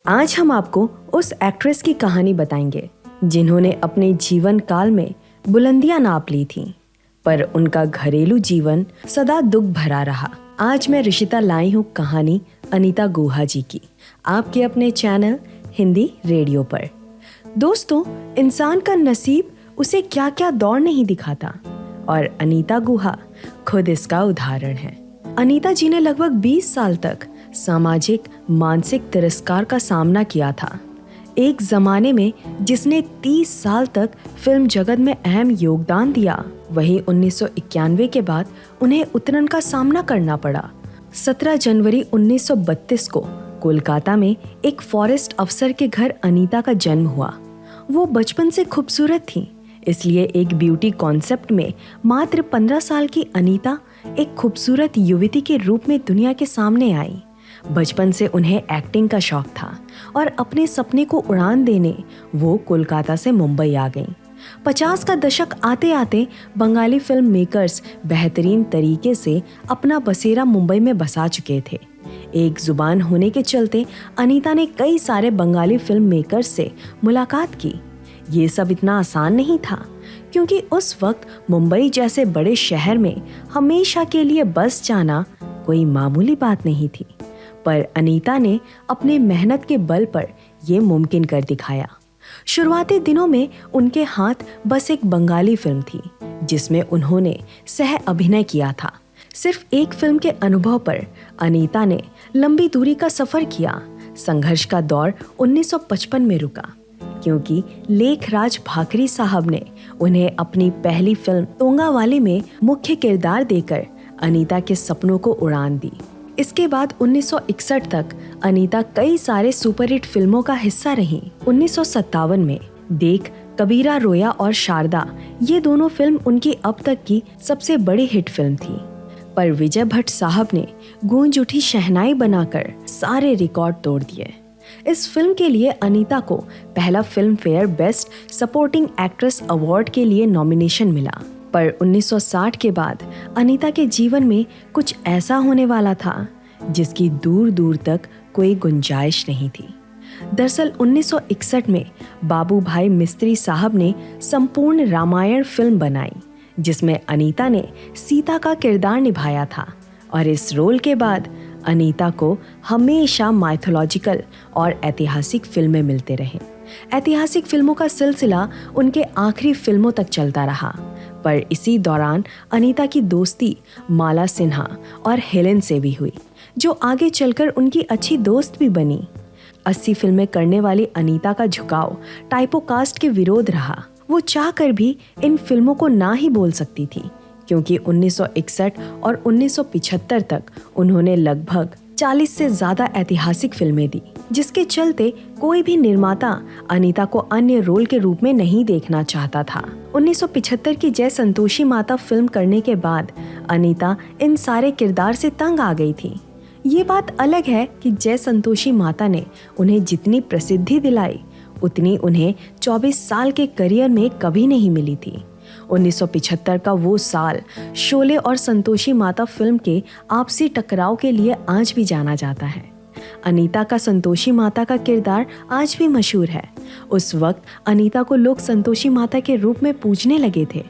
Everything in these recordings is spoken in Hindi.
आज हम आपको उस एक्ट्रेस की कहानी बताएंगे जिन्होंने अपने जीवन काल में बुलंदियां नाप ली थीं, पर उनका घरेलू जीवन सदा दुख भरा रहा। आज मैं ऋषिता लाई हूँ कहानी अनीता गुहा जी की, आपके अपने चैनल हिंदी रेडियो पर। दोस्तों, इंसान का नसीब उसे क्या क्या दौर नहीं दिखाता, और अनीता गुहा खुद इसका उदाहरण है। अनीता जी ने लगभग 20 साल तक सामाजिक मानसिक तिरस्कार का सामना किया था। एक जमाने में जिसने 30 साल तक फिल्म जगत में अहम योगदान दिया, वहीं 1991 के बाद उन्हें उतरन का सामना करना पड़ा। 17 जनवरी 1932 को कोलकाता में एक फॉरेस्ट अफसर के घर अनीता का जन्म हुआ। वो बचपन से खूबसूरत थी, इसलिए एक ब्यूटी कॉन्सेप्ट में मात्र 15 साल की अनीता एक खूबसूरत युवती के रूप में दुनिया के सामने आई। बचपन से उन्हें एक्टिंग का शौक था और अपने सपने को उड़ान देने वो कोलकाता से मुंबई आ गईं। 50 का दशक आते आते बंगाली फिल्म मेकर्स बेहतरीन तरीके से अपना बसेरा मुंबई में बसा चुके थे। एक जुबान होने के चलते अनीता ने कई सारे बंगाली फिल्म मेकर्स से मुलाकात की। ये सब इतना आसान नहीं था, क्योंकि उस वक्त मुंबई जैसे बड़े शहर में हमेशा के लिए बस जाना कोई मामूली बात नहीं थी। पर अनीता ने अपने मेहनत के बल पर यह मुमकिन कर दिखाया। शुरुआती दिनों में उनके हाथ बस एक बंगाली फिल्म थी, जिसमें उन्होंने सह अभिनय किया था। सिर्फ एक फिल्म के अनुभव पर अनीता ने लंबी दूरी का सफर किया। संघर्ष का दौर 1955 में रुका, क्योंकि लेखराज भाकरी साहब ने उन्हें अपनी पहली फिल्म तोंगावाली में मुख्य किरदार देकर अनीता के सपनों को उड़ान दी। इसके बाद 1961 तक अनीता कई सारे सुपरहिट फिल्मों का हिस्सा रहीं। 1957 में देख, कबीरा रोया और शारदा, ये दोनों फिल्म उनकी अब तक की सबसे बड़ी हिट फिल्म थी। पर विजय भट्ट साहब ने गूंज उठी शहनाई बनाकर सारे रिकॉर्ड तोड़ दिए। इस फिल्म के लिए अनीता को पहला film fair best supporting actress award के लिए नॉमिनेशन मिला। पर 1960 के बाद अनीता के जीवन में कुछ ऐसा होने वाला था जिसकी दूर दूर तक कोई गुंजाइश नहीं थी। दरअसल 1961 में बाबू भाई मिस्त्री साहब ने संपूर्ण रामायण फिल्म बनाई, जिसमें अनीता ने सीता का किरदार निभाया था। और इस रोल के बाद अनीता को हमेशा माइथोलॉजिकल और ऐतिहासिक फिल्में मिलते रहे। ऐतिहासिक फिल्मों का सिलसिला उनके आखिरी फिल्मों तक चलता रहा। पर इसी दौरान अनीता की दोस्ती माला सिन्हा और हेलेन से भी हुई, जो आगे चलकर उनकी अच्छी दोस्त भी बनी। 80 फिल्में करने वाली अनीता का झुकाव टाइपोकास्ट के विरोध रहा। वो चाहकर भी इन फिल्मों को ना ही बोल सकती थी, क्योंकि 1961 और 1975 तक उन्होंने लगभग 40 से ज्यादा ऐतिहासिक फिल्में दी, जिसके चलते कोई भी निर्माता अनीता को अन्य रोल के रूप में नहीं देखना चाहता था। 1975 की जय संतोषी माता फिल्म करने के बाद अनीता इन सारे किरदार से तंग आ गई थी। ये बात अलग है कि जय संतोषी माता ने उन्हें जितनी प्रसिद्धि दिलाई, उतनी उन्हें 24 साल के करियर में कभी नहीं मिली थी। 1975 का वो साल शोले और संतोषी माता फिल्म के आपसी टकराव के लिए आज भी जाना जाता है। अनीता का संतोषी माता का किरदार आज भी मशहूर है। उस वक्त अनीता को लोग संतोषी माता के रूप में पूजने लगे थे।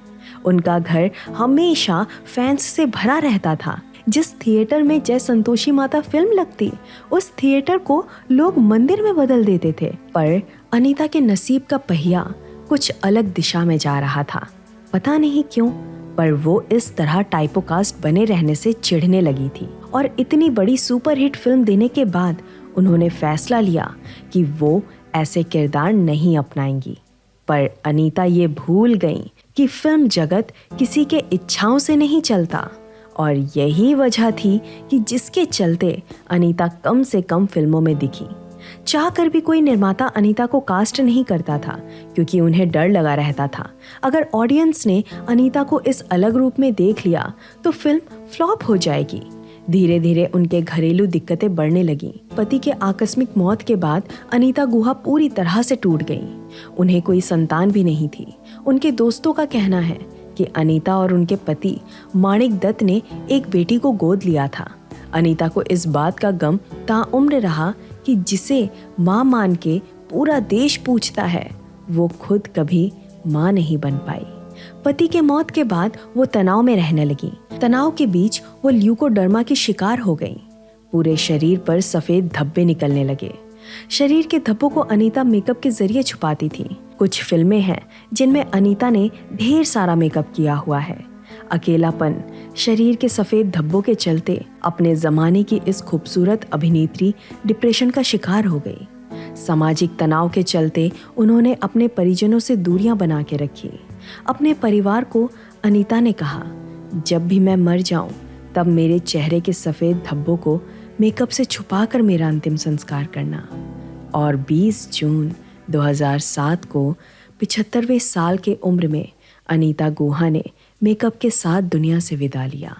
उनका घर हमेशा फैंस से भरा रहता था। जिस थिएटर में जय संतोषी माता फिल्म लगती, उस थिएटर को लोग मंदिर में बदल देते थे। पर अनीता के नसीब का पहिया कुछ अलग दिशा में जा रहा था। पता नहीं क्यों, पर वो इस तरह टाइपोकास्ट बने रहने से चिढ़ने लगी थी। और इतनी बड़ी सुपरहिट फिल्म देने के बाद उन्होंने फैसला लिया कि वो ऐसे किरदार नहीं अपनाएंगी। पर अनीता ये भूल गईं कि फिल्म जगत किसी के इच्छाओं से नहीं चलता, और यही वजह थी कि जिसके चलते अनीता कम से कम फिल्मों में दिखी। चाहकर भी कोई निर्माता अनीता को कास्ट नहीं करता था, क्योंकि उन्हें डर लगा रहता था अगर ऑडियंस ने अनीता को इस अलग रूप में देख लिया तो फिल्म फ्लॉप हो जाएगी। धीरे धीरे उनके घरेलू दिक्कतें बढ़ने लगीं। पति के आकस्मिक मौत के बाद अनीता गुहा पूरी तरह से टूट गईं। उन्हें कोई संतान भी नहीं थी। उनके दोस्तों का कहना है कि अनीता और उनके पति माणिक दत्त ने एक बेटी को गोद लिया था। अनीता को इस बात का गम ताउम्र रहा कि जिसे माँ मान के पूरा देश पूछता है, वो खुद कभी माँ नहीं बन पाई। पति के मौत के बाद वो तनाव में रहने लगी। तनाव के बीच वो ल्यूकोडर्मा की शिकार हो गई। पूरे शरीर पर सफेद धब्बे निकलने लगे। शरीर के धब्बों को अनीता मेकअप के जरिए छुपाती थी। कुछ फिल्में हैं जिनमें अनीता ने ढेर सारा मेकअप किया हुआ है। अकेलापन, शरीर के सफेद धब्बों के चलते अपने जमाने की इस खूबसूरत अभिनेत्री डिप्रेशन का शिकार हो गई। सामाजिक तनाव के चलते उन्होंने अपने परिजनों से दूरियां बना के रखी। अपने परिवार को अनीता ने कहा, जब भी मैं मर जाऊं तब मेरे चेहरे के सफेद धब्बों को मेकअप से छुपाकर मेरा अंतिम संस्कार करना। और 20 जून 2007 को 75वें साल के उम्र में अनीता गुहा ने मेकअप के साथ दुनिया से विदा लिया।